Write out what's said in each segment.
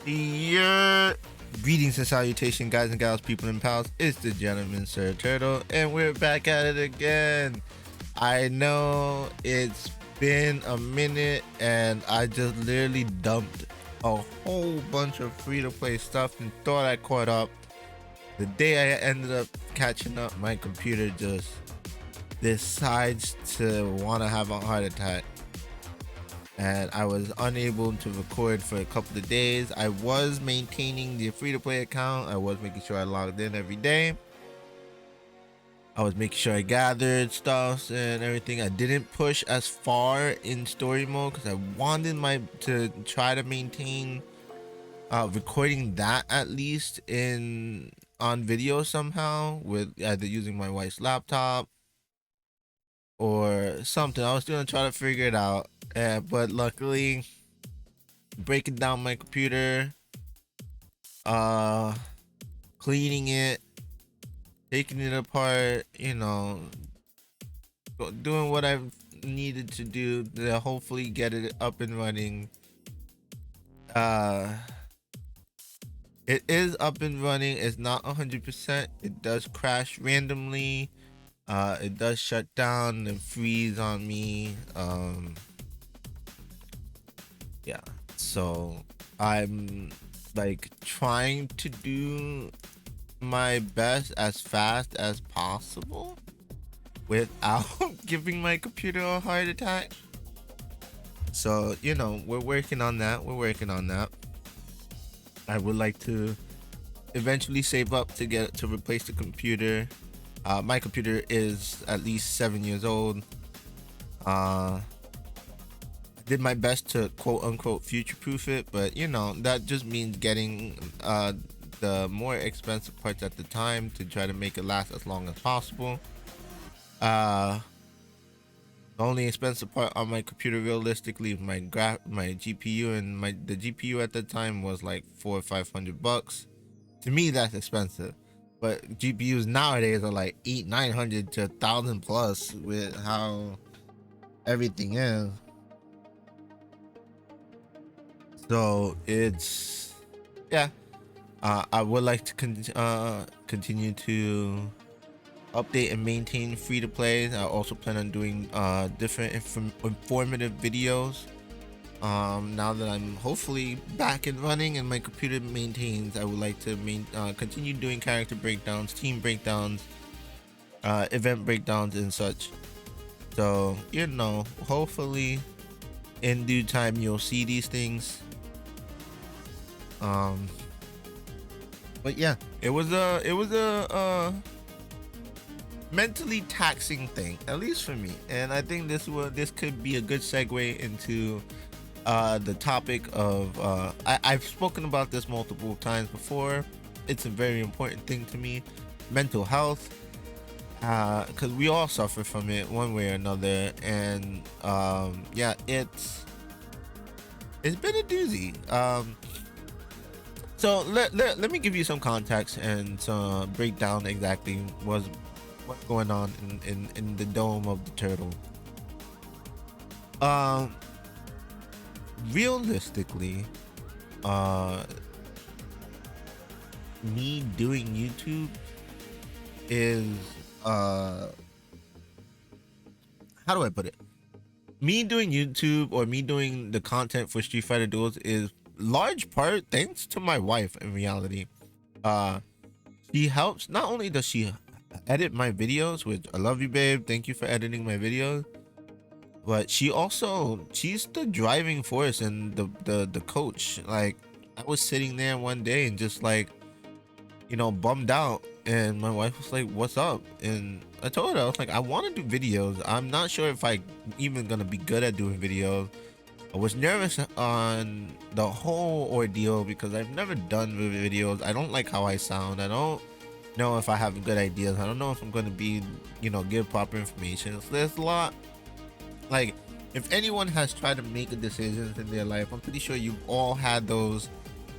Yeah. Greetings and salutation, guys and gals, people and pals. It's the gentleman, Sir Turtle, and we're back at it again. I know it's been a minute, and I just literally dumped a whole bunch of free-to-play stuff and thought I caught up. The day I ended up catching up, my computer just decides to want to have a heart attack, and I was unable to record for a couple of days. I was maintaining the free-to-play account. I was making sure I logged in every day. I was making sure I gathered stuff and everything. I didn't push as far in story mode because I wanted to try to maintain recording that at least in on video somehow, with either using my wife's laptop or something. I was gonna try to figure it out, but luckily, breaking down my computer, uh, cleaning it, taking it apart, doing what I've needed to do to hopefully get it up and running. Uh, it is up and running. It's not 100%. It does crash randomly. It does shut down and freeze on me. Yeah. So I'm like trying to do my best as fast as possible without giving my computer a heart attack. So, we're working on that. I would like to eventually save up to replace the computer. My computer is at least 7 years old. I did my best to quote unquote future proof it, but that just means getting the more expensive parts at the time to try to make it last as long as possible. The only expensive part on my computer realistically my GPU, and the GPU at the time was like $400 or $500. To me that's expensive, but GPUs nowadays are like 800-900 to 1,000 plus with how everything is. So it's, yeah. I would like to continue to update and maintain free to play. I also plan on doing different informative videos. Now that I'm hopefully back and running and my computer maintains, I would like to continue doing character breakdowns, team breakdowns, event breakdowns, and such. So hopefully in due time you'll see these things. But yeah, it was a mentally taxing thing, at least for me, and I think this could be a good segue into the topic of I've spoken about this multiple times before. It's a very important thing to me, mental health, because we all suffer from it one way or another, and yeah, it's been a doozy. So let me give you some context and break down exactly what's going on in the dome of the turtle. Realistically, me doing YouTube is how do I put it? Me doing YouTube, or me doing the content for Street Fighter Duels, is large part thanks to my wife. In reality, she helps. Not only does she edit my videos, which I love you, babe, thank you for editing my videos, but she's the driving force and the coach. Like, I was sitting there one day and just like, bummed out, and my wife was like, what's up? And I told her, I was like, I want to do videos. I'm not sure if I even gonna be good at doing videos. I was nervous on the whole ordeal because I've never done videos. I don't like how I sound. I don't know if I have good ideas. I don't know if I'm going to be, give proper information. So there's a lot. Like, if anyone has tried to make a decision in their life, I'm pretty sure you've all had those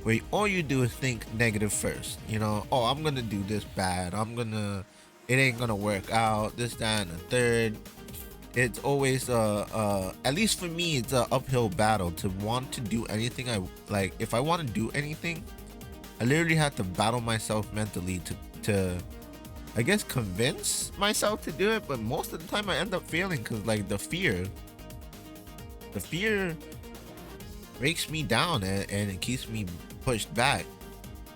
where all you do is think negative first. Oh, I'm going to do this bad. It ain't going to work out. This, that, and the third. it's always at least for me, it's a uphill battle to want to do anything. I like, if I want to do anything, I literally have to battle myself mentally to I guess convince myself to do it, but most of the time I end up failing because like the fear breaks me down, and it keeps me pushed back.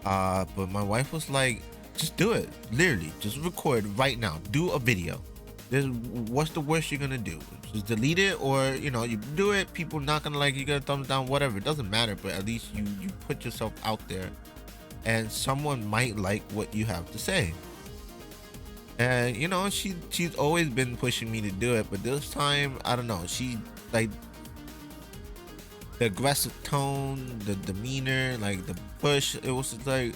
But my wife was like, just do it. Literally, just record right now. Do a video. What's the worst you're gonna do? Just delete it, or you do it. People not gonna like you. Get a thumbs down, whatever. It doesn't matter. But at least you put yourself out there, and someone might like what you have to say. And she's always been pushing me to do it, but this time I don't know. She like the aggressive tone, the demeanor, like the push. It was just like,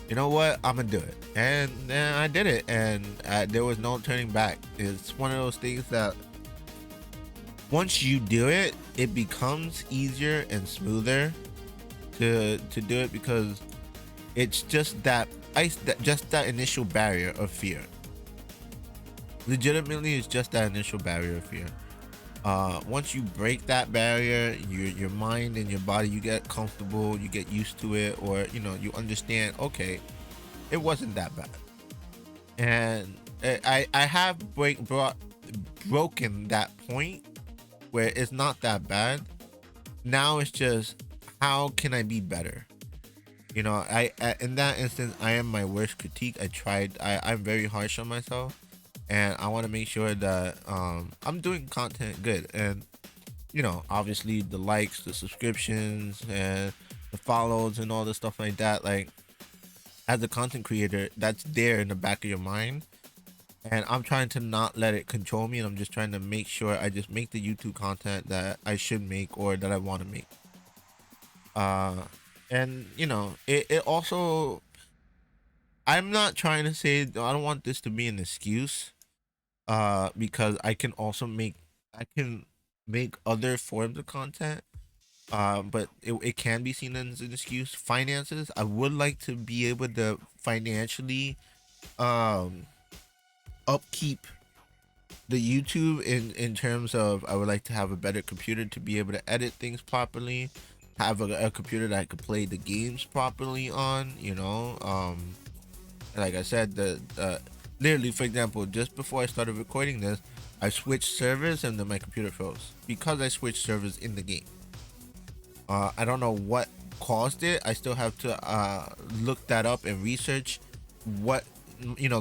you know what, I'm gonna do it, and then I did it, and there was no turning back. It's one of those things that once you do it, it becomes easier and smoother to do it, because it's just that just that initial barrier of fear. Legitimately, it's just that initial barrier of fear. Once you break that barrier, your mind and your body, you get comfortable, you get used to it, or you understand, okay, it wasn't that bad. And I have broken that point where it's not that bad. Now it's just, how can I be better? I in that instance, I am my worst critique. I'm very harsh on myself, and I want to make sure that I'm doing content good. And obviously the likes, the subscriptions, and the follows, and all the stuff like that. Like, as a content creator, that's there in the back of your mind, and I'm trying to not let it control me. And I'm just trying to make sure I just make the YouTube content that I should make, or that I want to make. Uh, and it also. I'm not trying to say, I don't want this to be an excuse, because I can make other forms of content, but it can be seen as an excuse. Finances, I would like to be able to financially um upkeep the YouTube, in terms of, I would like to have a better computer to be able to edit things properly, have a computer that I could play the games properly on. Like I said, the literally, for example, just before I started recording this, I switched servers and then my computer froze because I switched servers in the game. I don't know what caused it. I still have to look that up and research what,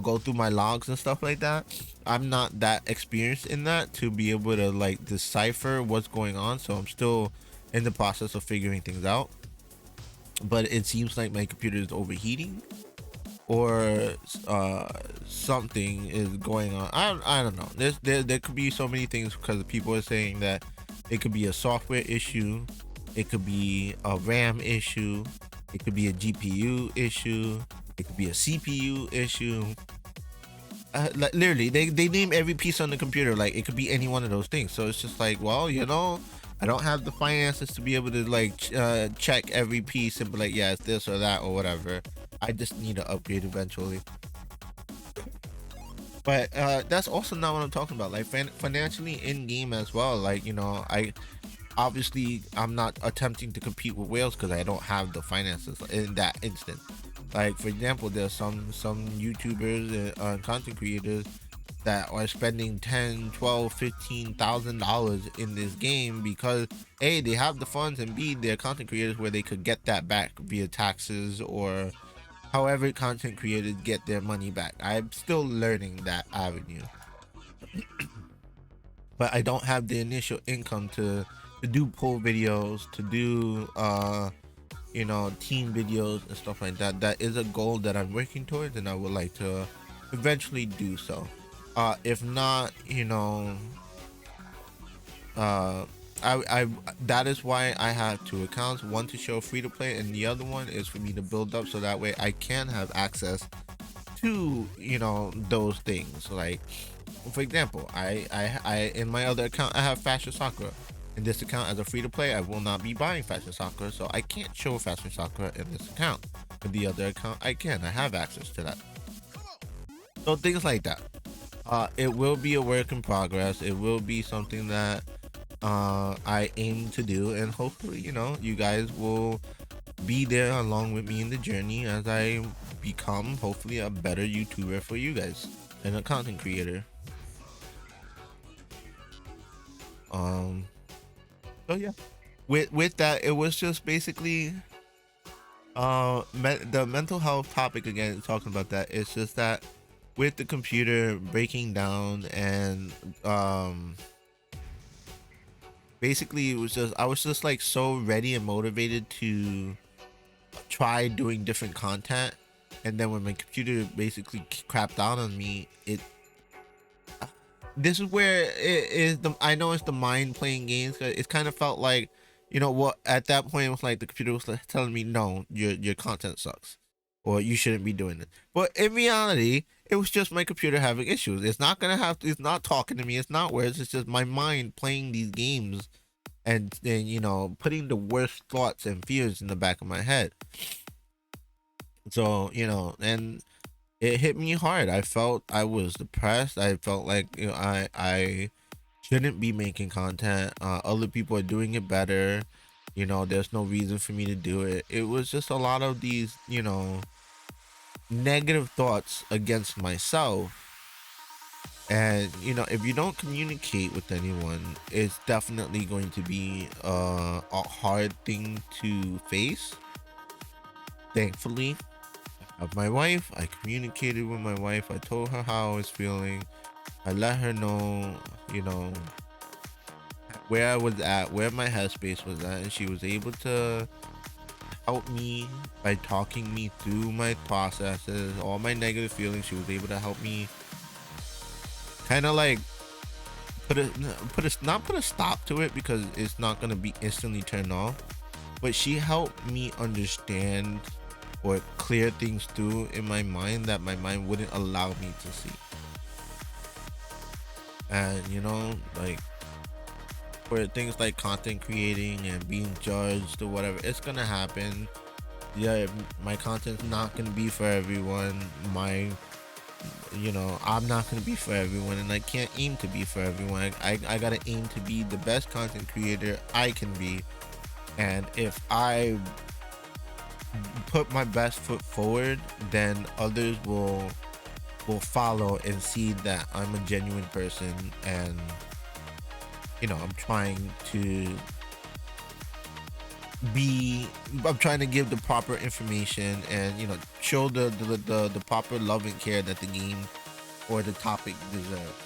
go through my logs and stuff like that. I'm not that experienced in that to be able to like decipher what's going on, so I'm still in the process of figuring things out. But it seems like my computer is overheating, or something is going on. I don't know. There could be so many things, because people are saying that it could be a software issue, it could be a RAM issue, it could be a GPU issue, it could be a CPU issue. Like, literally, they name every piece on the computer. Like, it could be any one of those things. So it's just like, well, I don't have the finances to be able to like check every piece and be like, yeah, it's this or that or whatever. I just need to upgrade eventually. But that's also not what I'm talking about. Like, financially in game as well. Like, I'm not attempting to compete with whales because I don't have the finances in that instant. Like, for example, there's some YouTubers and content creators that are spending 10, 12, $15,000 in this game because A, they have the funds, and B, they're content creators where they could get that back via taxes, or however content creators get their money back. I'm still learning that avenue, but I don't have the initial income to do pull videos, to do team videos and stuff like that. That is a goal that I'm working towards, and I would like to eventually do so. If not, I that is why I have two accounts, one to show free to play, and the other one is for me to build up, so that way I can have access to those things. Like, for example, I in my other account I have Fashion Sakura. In this account, as a free to play, I will not be buying Fashion Sakura, so I can't show Fashion Sakura in this account. In the other account, I have access to that. So things like that. It will be a work in progress. It will be something that I aim to do, and hopefully, you guys will be there along with me in the journey as I become hopefully a better YouTuber for you guys and a content creator. Um, so yeah, with that, it was just basically the mental health topic again. Talking about that, it's just that with the computer breaking down and basically it was just I was just like so ready and motivated to try doing different content, and then when my computer basically crapped out on me, this is where it is the I know it's the mind playing games. It kind of felt like, what at that point it was like the computer was like telling me, no, your content sucks, or you shouldn't be doing it. But in reality, it was just my computer having issues. It's not talking to me. It's not words. It's just my mind playing these games, and then putting the worst thoughts and fears in the back of my head. So and it hit me hard. I felt I was depressed. I felt like I shouldn't be making content. Other people are doing it better. There's no reason for me to do it. It was just a lot of these negative thoughts against myself. And if you don't communicate with anyone, it's definitely going to be a hard thing to face. Thankfully, of my wife, I communicated with my wife. I told her how I was feeling. I let her know, where I was at, where my headspace was at, and she was able to help me by talking me through my processes, all my negative feelings. She was able to help me kind of like not put a stop to it, because it's not gonna be instantly turned off, but she helped me understand or clear things through in my mind that my mind wouldn't allow me to see. And like for things like content creating and being judged or whatever, it's gonna happen. Yeah, my content's not gonna be for everyone. I'm not gonna be for everyone, and I can't aim to be for everyone. I gotta aim to be the best content creator I can be. And if I put my best foot forward, then others will follow and see that I'm a genuine person, and I'm trying to give the proper information, and show the proper love and care that the game or the topic deserves.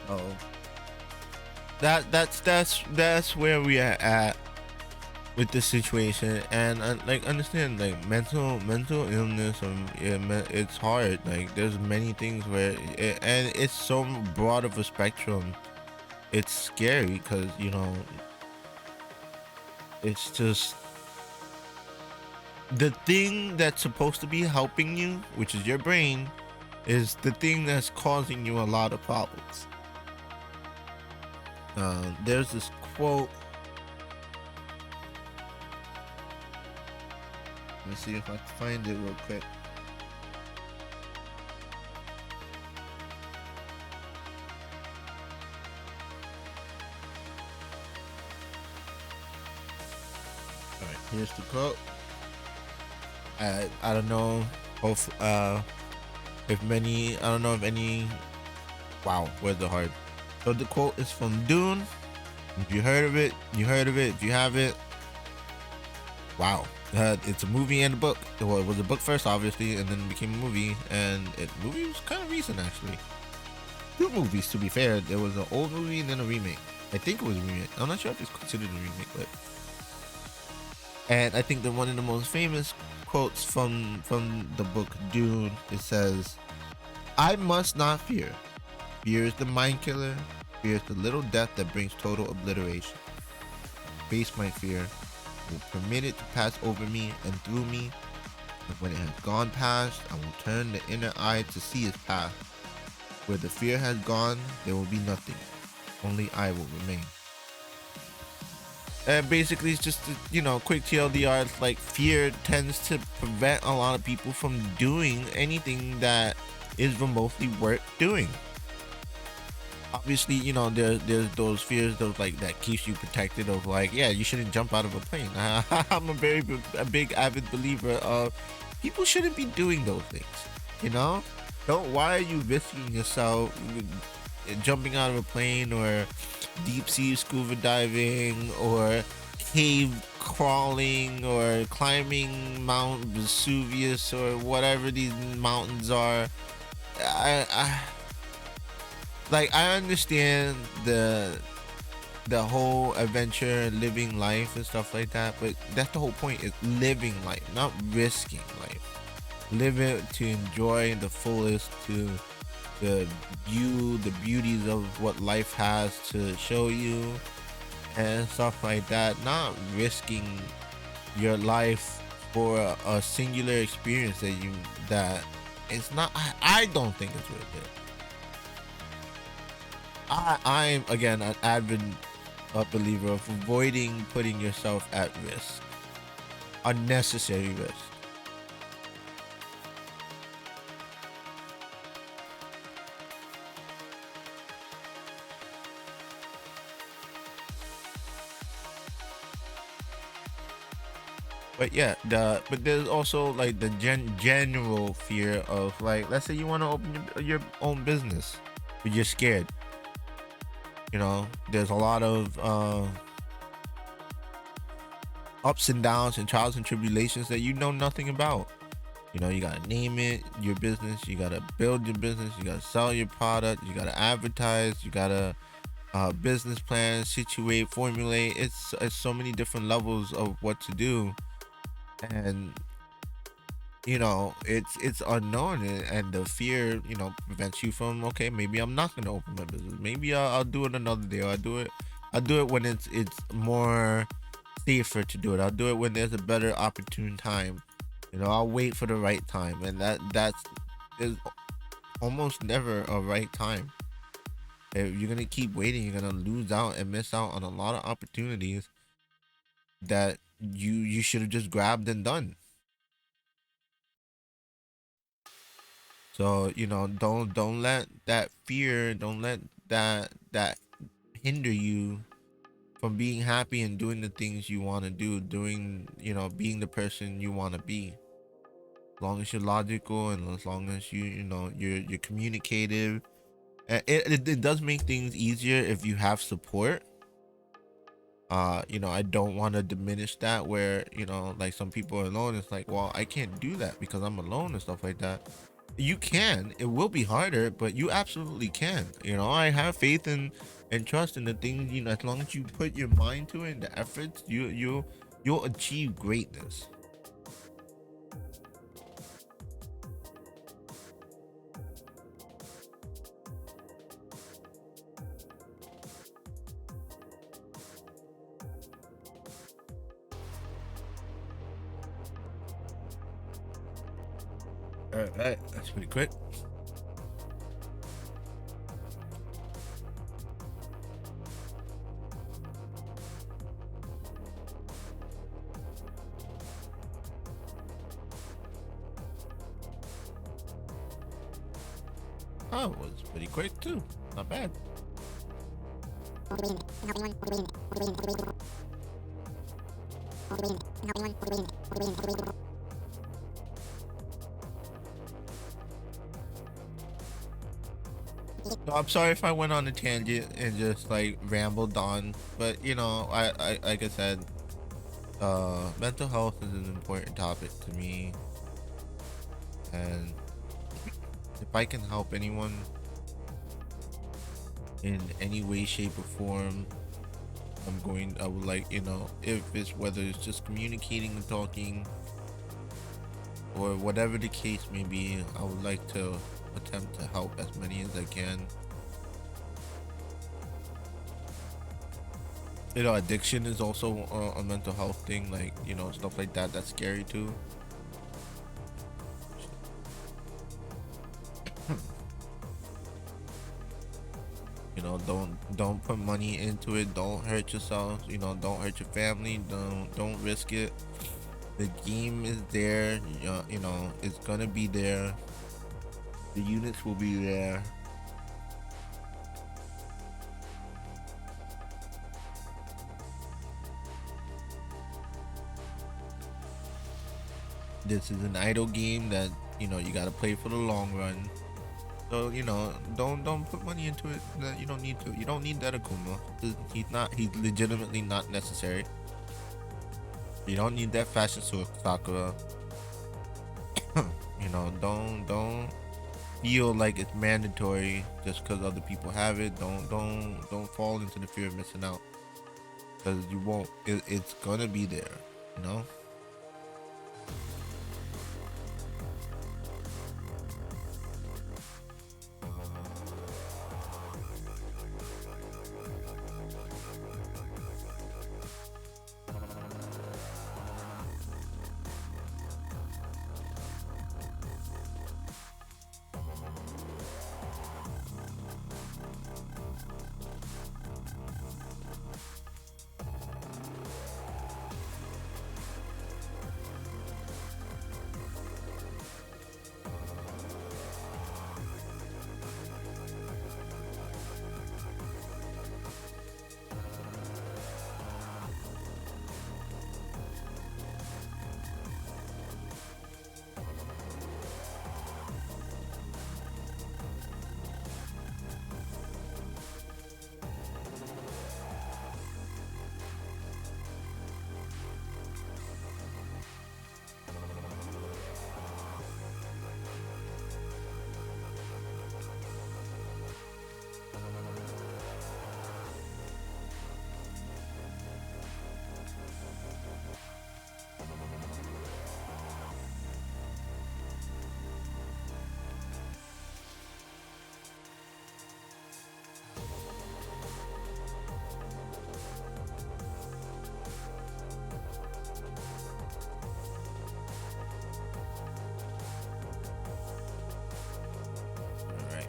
Oh, that's where we are at with this situation. And like understand, like mental illness, it's hard. Like there's many things where and it's so broad of a spectrum. It's scary because it's just the thing that's supposed to be helping you, which is your brain, is the thing that's causing you a lot of problems. There's this quote. Let me see if I can find it real quick. All right, here's the quote. I don't know if many. I don't know if any. Wow, words are hard. So the quote is from Dune. If you heard of it, you heard of it. If you haven't, wow. It's a movie and a book. Well, it was a book first, obviously, and then it became a movie. And movie was kind of recent, actually. Two movies, to be fair. There was an old movie and then a remake. I think it was a remake. I'm not sure if it's considered a remake, but. And I think that one of the most famous quotes from the book Dune, it says, "I must not fear. Fear is the mind killer. Fear is the little death that brings total obliteration. Face my fear. Will permit it to pass over me and through me. And when it has gone past, I will turn the inner eye to see its path. Where the fear has gone, there will be nothing. Only I will remain." Basically, it's just quick TLDR. It's like fear tends to prevent a lot of people from doing anything that is remotely worth doing. Obviously, there's those fears, those like that keeps you protected of like, yeah, you shouldn't jump out of a plane. I'm a big avid believer of people shouldn't be doing those things. You know, don't. Why are you risking yourself jumping out of a plane or deep sea scuba diving or cave crawling or climbing Mount Vesuvius or whatever these mountains are? I like I understand the whole adventure, living life and stuff like that, but that's the whole point, is living life, not risking life. Live it to enjoy the fullest, to the the beauties of what life has to show you and stuff like that, not risking your life for a singular experience that it's not. I don't think it's worth it. I'm again an avid believer of avoiding putting yourself at risk, unnecessary risk. But yeah, but there's also like the general fear of, like, let's say you want to open your own business, but you're scared. There's a lot of ups and downs and trials and tribulations that you know nothing about. You gotta name it your business, you gotta build your business, you gotta sell your product, you gotta advertise, you gotta business plan, situate, formulate. It's so many different levels of what to do, and it's unknown, and the fear prevents you from, okay, maybe I'm not gonna open my business, maybe I'll do it another day, or I'll do it when it's more safer to do it. I'll do it when there's a better opportune time. I'll wait for the right time, and that's there's almost never a right time. If you're gonna keep waiting, you're gonna lose out and miss out on a lot of opportunities that you should have just grabbed and done. So don't let that fear, don't let that hinder you from being happy and doing the things you want to do, doing being the person you want to be. As long as you're logical, and as long as you're communicative, it does make things easier if you have support. I don't want to diminish that, where like some people are alone, it's like, well, I can't do that because I'm alone and stuff like that. You can. It will be harder, but you absolutely can. I have faith and trust in the things. As long as you put your mind to it and the efforts, you'll achieve greatness. All right, that's pretty quick. Oh, it was pretty quick too. Not bad. So I'm sorry if I went on a tangent and just like rambled on, but I like I said, mental health is an important topic to me, and if I can help anyone in any way, shape, or form, I would like, if it's whether it's just communicating and talking, or whatever the case may be, I would like to attempt to help as many as I can. Addiction is also a mental health thing, like, stuff like that. That's scary too. You know, don't put money into it. Don't hurt yourself. You know, don't hurt your family. Don't risk it. The game is there. You know, it's gonna be there. The units will be there. This is an idle game that, you know, you gotta play for the long run. So, you know, don't put money into it that you don't need to. You don't need that Akuma. He's legitimately not necessary. You don't need that fashion Sakura. You know, don't feel like it's mandatory just because other people have it. Don't fall into the fear of missing out, because you won't. It's gonna be there, you know. All right.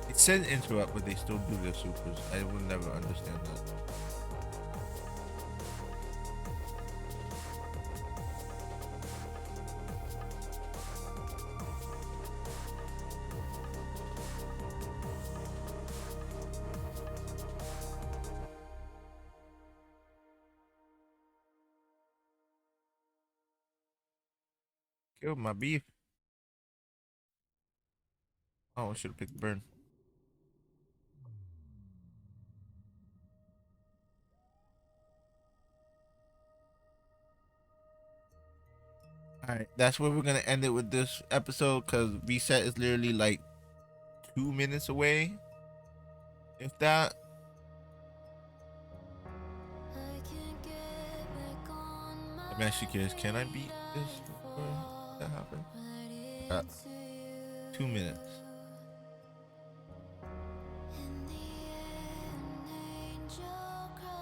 It said interrupt, but they still do their supers. I will never understand that. Kill my beef. Oh, I should have picked burn. All right, that's where we're gonna end it with this episode, because reset is literally like 2 minutes away, if that. I'm actually curious. Can I beat this before that happens? Got 2 minutes.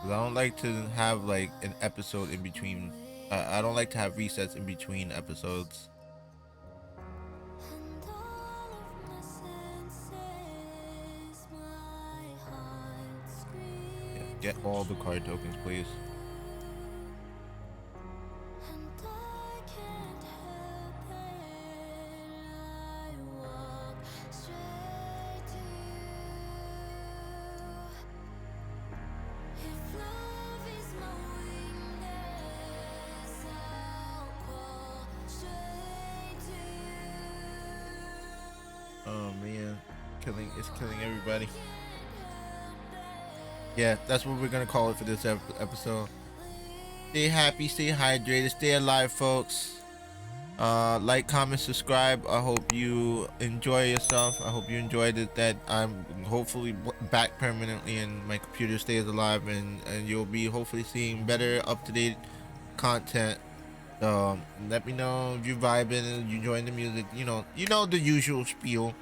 'Cause I don't like to have like an episode in between. I don't like to have resets in between episodes. Yeah, get all the card tokens, please. Oh man, it's killing everybody. Yeah, that's what we're gonna call it for this episode. Stay happy, stay hydrated, stay alive, folks. Like, comment, subscribe. I hope you enjoy yourself. I hope you enjoyed it. That I'm hopefully back permanently and my computer stays alive, and you'll be hopefully seeing better, up to date content Let me know if you vibing and you enjoying the music. You know the usual spiel.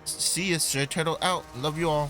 See you, Sir Turtle out. Love you all.